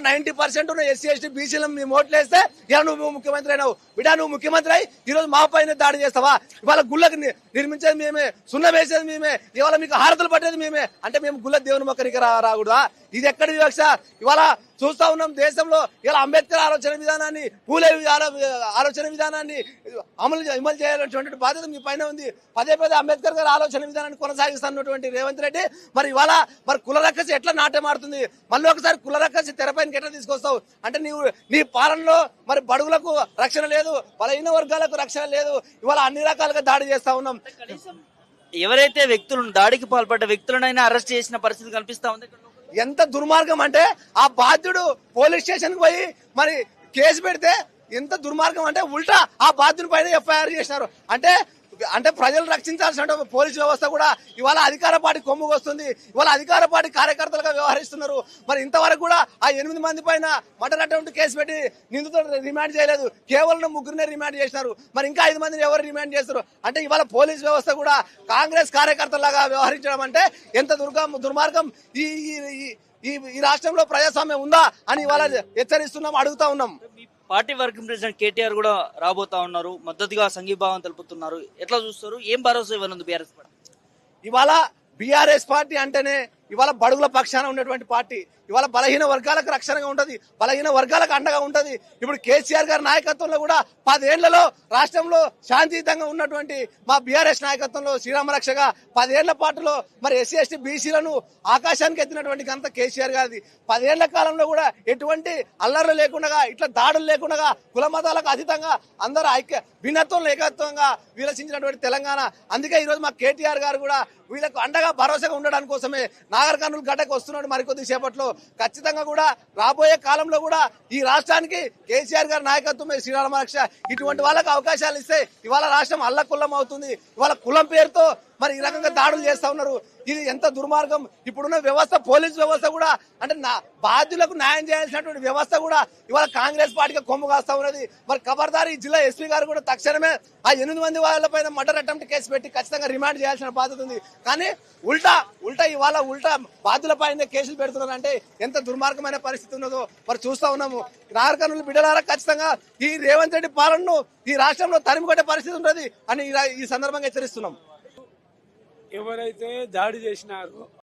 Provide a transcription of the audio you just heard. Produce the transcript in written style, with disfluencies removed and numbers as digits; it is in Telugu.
90% ఉన్న ఎస్సీ ఎస్టీ బీసీలు మేము ఓట్లు వేస్తే ఇలా నువ్వు ముఖ్యమంత్రి అయినావు బిడ్డ. నువ్వు ముఖ్యమంత్రి అయి ఈరోజు మా పైన దాడి చేస్తావా? ఇవాళ గుళ్ళకి నిర్మించేది మేమే, సున్న వేసేది మేమే, ఇవాళ మీకు హారతలు పట్టేది మేమే అంటే మేము గుళ్ళ దేవుని మొక్కరికి రాకూడదా? ఇది ఎక్కడి వివక్ష? ఇవాళ చూస్తా ఉన్నాం దేశంలో ఇలా అంబేద్కర్ ఆలోచన విధానాన్ని, పూలే ఆలోచన విధానాన్ని అమలు చేయాలనేటువంటి బాధ్యత మీ పైన ఉంది. పదే పదే అంబేద్కర్ గారి ఆలోచన విధానాన్ని కొనసాగిస్తున్నటువంటి రేవంత్ రెడ్డి మరి ఇవాళ మరి కుల రక్కసి ఎట్లా నాట్యమాడుతుంది? మళ్ళీ ఒకసారి కుల రక్కసి తెరపైన ఎట్లా తీసుకొస్తావు? అంటే నీ పాలనలో మరి బడుగులకు రక్షణ లేదు, బలహీన వర్గాలకు రక్షణ లేదు. ఇవాళ అన్ని రకాలుగా దాడి చేస్తా ఉన్నాం. ఎవరైతే వ్యక్తులను దాడికి పాల్పడ్డ వ్యక్తులనైనా అరెస్ట్ చేసిన పరిస్థితి కనిపిస్తా ఉంది. ఎంత దుర్మార్గం అంటే ఆ బాధ్యుడు పోలీస్ స్టేషన్ కు పోయి మరి కేసు పెడితే ఎంత దుర్మార్గం అంటే ఉల్టా ఆ బాధ్యుని పైన ఎఫ్ఐఆర్ చేసినారు. అంటే ప్రజలు రక్షించాల్సిన పోలీసు వ్యవస్థ కూడా ఇవాళ అధికార పార్టీ కొమ్ముకు వస్తుంది. ఇవాళ అధికార పార్టీ కార్యకర్తలుగా వ్యవహరిస్తున్నారు. మరి ఇంతవరకు కూడా ఆ 8 మంది పైన మర్డర్ అటెంప్ట్ కేసు పెట్టి నిందితులు రిమాండ్ చేయలేదు. కేవలం 3 రిమాండ్ చేసినారు. మరి ఇంకా 5 మందిని ఎవరు రిమాండ్ చేస్తారు? అంటే ఇవాళ పోలీస్ వ్యవస్థ కూడా కాంగ్రెస్ కార్యకర్తలాగా వ్యవహరించడం అంటే ఎంత దుర్మార్గం. ఈ రాష్ట్రంలో ప్రజాస్వామ్యం ఉందా అని ఇవాళ హెచ్చరిస్తున్నాం, అడుగుతా ఉన్నాం. పార్టీ వర్కింగ్ ప్రెసిడెంట్ కేటీఆర్ కూడా రాబోతా ఉన్నారు, మద్దతుగా సంఘీభావం తెలుపుతున్నారు. ఎట్లా చూస్తారు? ఏం భరోసా ఇవ్వనుంది బీఆర్ఎస్ పార్టీ? ఇవాళ బీఆర్ఎస్ పార్టీ అంటేనే ఇవాళ బడుగుల పక్షాన ఉన్నటువంటి పార్టీ. ఇవాళ బలహీన వర్గాలకు రక్షణగా ఉంటది, బలహీన వర్గాలకు అండగా ఉంటది. ఇప్పుడు కేసీఆర్ గారి నాయకత్వంలో కూడా 10 ఏళ్లలో రాష్ట్రంలో శాంతియుతంగా ఉన్నటువంటి మా బీఆర్ఎస్ నాయకత్వంలో శ్రీరామరక్షగా 10 ఏళ్ల పాటులో మరి ఎస్సీ ఎస్టీ బీసీలను ఆకాశానికి ఎత్తినటువంటి ఘనత కేసీఆర్ గారిది. 10 ఏళ్ల కాలంలో కూడా ఎటువంటి అల్లర్లు లేకుండా, ఇట్లా దాడులు లేకుండా, కుల మతాలకు అతీతంగా అందరూ భిన్నత్వం ఏకత్వంగా విలసించినటువంటి తెలంగాణ. అందుకే ఈరోజు మా కేటీఆర్ గారు కూడా వీళ్ళకు అండగా భరోసాగా ఉండడానికి కోసమే నాగర్ కర్నూలు గడ్డకు వస్తున్నాడు. మరికొద్ది సేపట్లో ఖచ్చితంగా కూడా రాబోయే కాలంలో కూడా ఈ రాష్ట్రానికి కేసీఆర్ గారి నాయకత్వమే శ్రీరామరక్ష. ఇటువంటి వాళ్ళకి అవకాశాలు ఇస్తే ఇవాళ రాష్ట్రం అల్లకుల్లం అవుతుంది. ఇవాళ కులం పేరుతో మరి ఈ రకంగా దాడులు చేస్తా ఉన్నారు. ఇది ఎంత దుర్మార్గం. ఇప్పుడున్న వ్యవస్థ, పోలీస్ వ్యవస్థ కూడా అంటే బాధ్యులకు న్యాయం చేయాల్సినటువంటి వ్యవస్థ కూడా ఇవాళ కాంగ్రెస్ పార్టీకి కొమ్ము కాస్తా ఉన్నది. మరి ఖబర్దార్ ఈ జిల్లా ఎస్పీ గారు కూడా తక్షణమే ఆ 8 మంది వాళ్ళపైన మర్డర్ అటెంప్ట్ కేసు పెట్టి ఖచ్చితంగా రిమాండ్ చేయాల్సిన బాధ్యత ఉంది. కానీ ఉల్టా ఇవాళ బాధ్యుల పైన కేసులు పెడుతున్నారు అంటే ఎంత దుర్మార్గమైన పరిస్థితి ఉన్నదో మరి చూస్తా ఉన్నాము. నాగర్ కర్నూలు బిడ్డలారా ఖచ్చితంగా ఈ రేవంత్ రెడ్డి పాలనను ఈ రాష్ట్రంలో తరిమి కొట్టే పరిస్థితి ఉంటుంది అని ఈ సందర్భంగా హెచ్చరిస్తున్నాం. ఎవరైతే దాడి చేసినారో